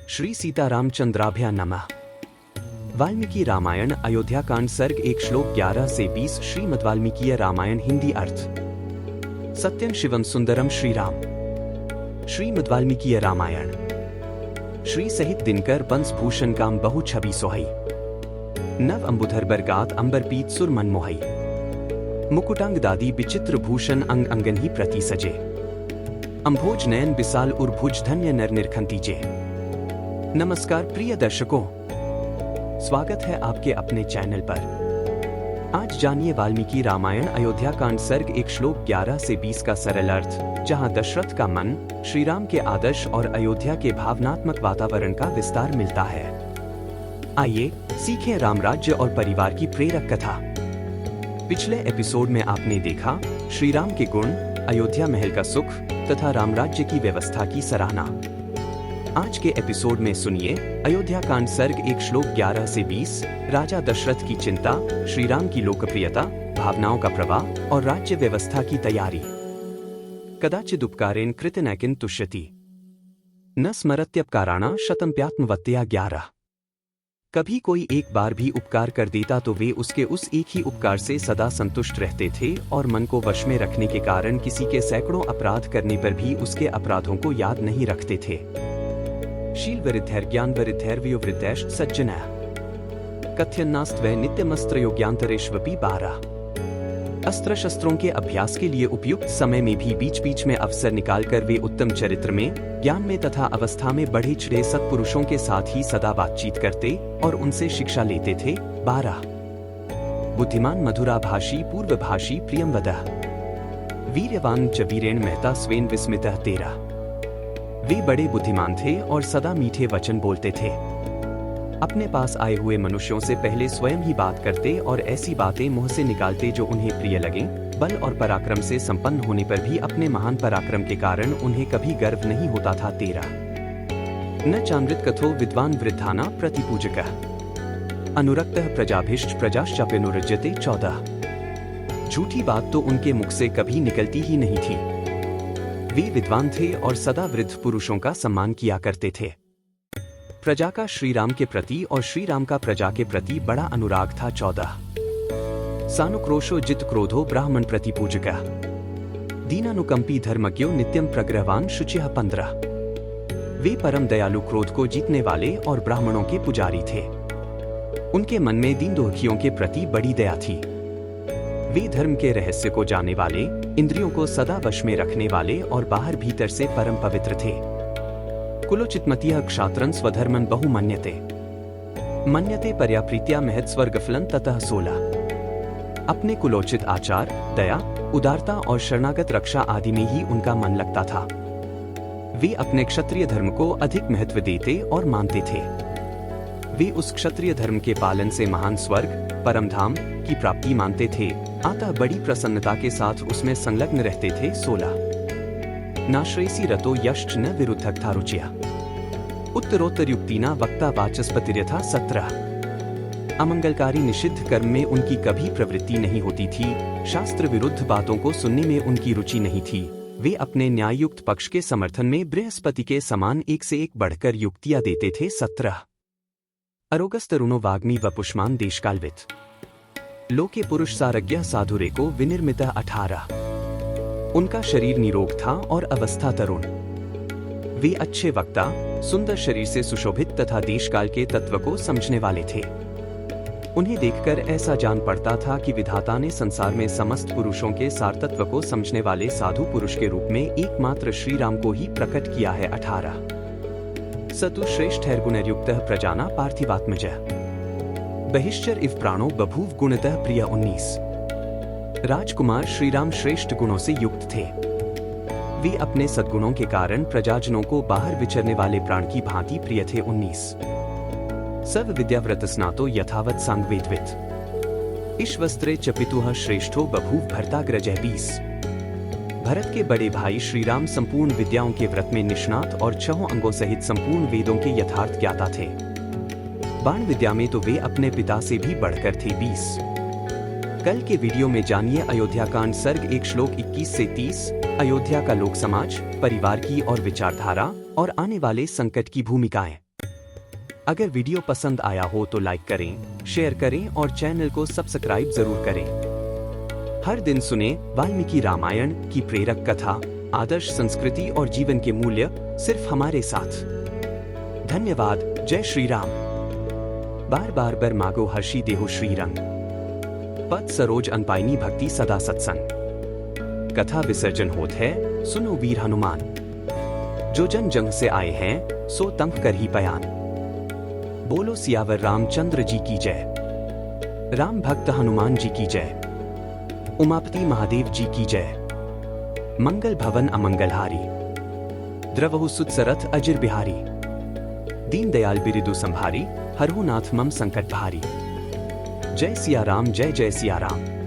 श्री सीतारामचंद्राभ्या नमः। वाल्मीकि रामायण अयोध्या कांड सर्ग 1 श्लोक 11 से 20। श्रीमद् वाल्मीकीय रामायण हिंदी अर्थ। सत्यं शिवम सुंदरम श्री राम। श्रीमद् वाल्मीकीय रामायण। श्री सहित दिनकर बंस भूषण काम बहु छवि सोहई। नव अंबुधर बरगात अंबर पीत सुर मन मोहई। मुकुटांग दादी विचित्र भूषण अंग अंगन ही प्रति सजे। अंभोज नयन विशाल उर्भुज धन्य नर निरखंतीजे। नमस्कार प्रिय दर्शकों, स्वागत है आपके अपने चैनल पर। आज जानिए वाल्मीकि रामायण अयोध्या कांड सर्ग 1 श्लोक 11 से 20 का सरल अर्थ, जहां दशरथ का मन, श्री राम के आदर्श और अयोध्या के भावनात्मक वातावरण का विस्तार मिलता है। आइए सीखें राम राज्य और परिवार की प्रेरक कथा। पिछले एपिसोड में आपने देखा श्री राम के गुण, अयोध्या महल का सुख तथा राम राज्य की व्यवस्था की सराहना। आज के एपिसोड में सुनिए अयोध्या कांड सर्ग 1 श्लोक 11 से 20, राजा दशरथ की चिंता, श्री राम की लोकप्रियता, भावनाओं का प्रवाह और राज्य व्यवस्था की तैयारी। कदाचिद उपकारेण कृतनैकिन तुष्यति न स्मरत्यपकाराणा शतम्प्यात्मवत्या 11। कभी कोई एक बार भी उपकार कर देता तो वे उसके उस एक ही उपकार से सदा संतुष्ट रहते थे और मन को वश में रखने के कारण किसी के सैकड़ों अपराध करने पर भी उसके अपराधों को याद नहीं रखते थे। शील वृद्धैर्ज्ञान वृद्धैर्वयो वृद्धैश्च सज्जनः कथ्यन्नास्त्वै नित्यमस्त्रयोग्यांतरेष्वपि 12। अस्त्र शस्त्रों के अभ्यास के लिए उपयुक्त समय में भी बीच बीच में अवसर निकालकर वे उत्तम चरित्र में, ज्ञान में तथा अवस्था में बढ़े चढ़े सत्पुरुषों के साथ ही सदा बातचीत करते और उनसे शिक्षा लेते थे। 12। बुद्धिमान मधुराभाषी पूर्वभाषी प्रियम वदः वीर्यवान च वीरेण महता स्वेन विस्मितः 13। वे बड़े बुद्धिमान थे और सदा मीठे वचन बोलते थे। अपने पास आए हुए मनुष्यों से पहले स्वयं ही बात करते और ऐसी बातें मुंह से निकालते जो उन्हें प्रिय लगे। बल और पराक्रम से संपन्न होने पर भी अपने महान पराक्रम के कारण उन्हें कभी गर्व नहीं होता था। 13। न चामृत कथो विद्वान वृद्धाना प्रतिपूजकः अनुरक्तः प्रजाभिष्ट प्रजाश्चाप्यनुरज्यते 14। झूठी बात तो उनके मुख से कभी निकलती ही नहीं थी। वे विद्वान थे और सदा वृद्ध पुरुषों का सम्मान किया करते थे। प्रजा का श्री राम के प्रति और श्री राम का प्रजा के प्रति बड़ा अनुराग था। 14। सानुक्रोशो जित क्रोधो ब्राह्मण प्रतिपूजकः दीनानुकंपी धर्मज्ञो नित्यम प्रग्रहवान शुचिः 15। वे परम दयालु क्रोध को जीतने वाले और ब्राह्मणों के पुजारी थे। उनके मन में दीन दुखियों के प्रति बड़ी दया थी। वे धर्म के रहस्य को जानने वाले, इंद्रियों को सदा वश में रखने वाले और बाहर भीतर से परम पवित्र थे। कुलोचितमतिः क्षात्रं स्वधर्मं बहु मन्यते मन्यते पर्याप्रीत्या महत् स्वर्गफलं ततः 16। अपने कुलोचित आचार, दया, उदारता और शरणागत रक्षा आदि में ही उनका मन लगता था। वे अपने क्षत्रिय धर्म को अधिक महत्व देते और मानते थे। वे उस क्षत्रिय धर्म के पालन से महान स्वर्ग, परम धाम की प्राप्ति मानते थे, अतः बड़ी प्रसन्नता के साथ उसमें संलग्न रहते थे। 16। नाश्रेयसी रतो यश्च न विरुद्धक्था रुचिया उत्तरोत्तरयुक्तिना वक्ता वाचस्पतिर्यथा 17। अमंगलकारी निषिद्ध कर्म में उनकी कभी प्रवृत्ति नहीं होती थी। शास्त्र विरुद्ध बातों को सुनने में उनकी रुचि नहीं थी। वे अपने न्याययुक्त पक्ष के समर्थन में बृहस्पति के समान एक से एक बढ़कर युक्तियां देते थे। 17। अरोगस्तरुणो वाग्मी वपुष्मान देशकालवित् लोके पुरुष सारज्ञः साधुरेको विनिर्मितः 18। उनका शरीर निरोग था और अवस्था तरुण। वे अच्छे वक्ता, सुंदर शरीर से सुशोभित तथा देशकाल के तत्व को समझने वाले थे। उन्हें देखकर ऐसा जान पड़ता था कि विधाता ने संसार में समस्त पुरुषों के सार तत्व को समझने वाले साधु पुरुष के रूप में एकमात्र श्री राम को ही प्रकट किया है। 18। सतु श्रेष्ठैर्गुणैर्युक्तः प्रजाना पार्थिवात्मजः बहिश्चर इव प्राणो बभूव गुणतः प्रिय 19। राजकुमार श्री राम श्रेष्ठ गुणों से युक्त थे। वे अपने सद्गुणों के कारण प्रजाजनों को बाहर विचरने वाले प्राण की भांति प्रिय थे। 19। सर्व विद्याव्रत स्नातो यथावत सांगवेदवित् ईश्वस्त्रे च पितुः श्रेष्ठो बभूव भर्ताग्रजः 20। भरत के बड़े भाई श्री राम संपूर्ण विद्याओं के व्रत में निष्णात और 6 अंगों सहित संपूर्ण वेदों के यथार्थ ज्ञाता थे। बाण विद्या में तो वे अपने पिता से भी बढ़कर थे। 20। कल के वीडियो में जानिए अयोध्या कांड सर्ग 1 श्लोक 21 से 30, अयोध्या का लोक समाज, परिवार की और विचारधारा और आने वाले संकट की भूमिकाएं। अगर वीडियो पसंद आया हो तो लाइक करें, शेयर करें और चैनल को सब्सक्राइब जरूर करें। हर दिन सुने वाल्मीकि रामायण की प्रेरक कथा, आदर्श संस्कृति और जीवन के मूल्य सिर्फ हमारे साथ। धन्यवाद। जय श्री राम। बार बार बर मागो हर्षी देहो श्री रंग, पद सरोज अनपाइनी भक्ति सदा सत्संग। कथा विसर्जन होत है, सुनो वीर हनुमान, जो जन जंग से आए हैं सो तंग कर ही बयान। बोलो सियावर रामचंद्र जी की जय, राम भक्त हनुमान जी की जय, उमापति महादेव जी की जय। मंगल भवन अमंगलहारी, द्रवहु सुत सरथ अजिर बिहारी। दीन दयाल बिरिदु संभारी, हरहु नाथ मम संकट भारी। जय सिया राम, जय जय सिया राम।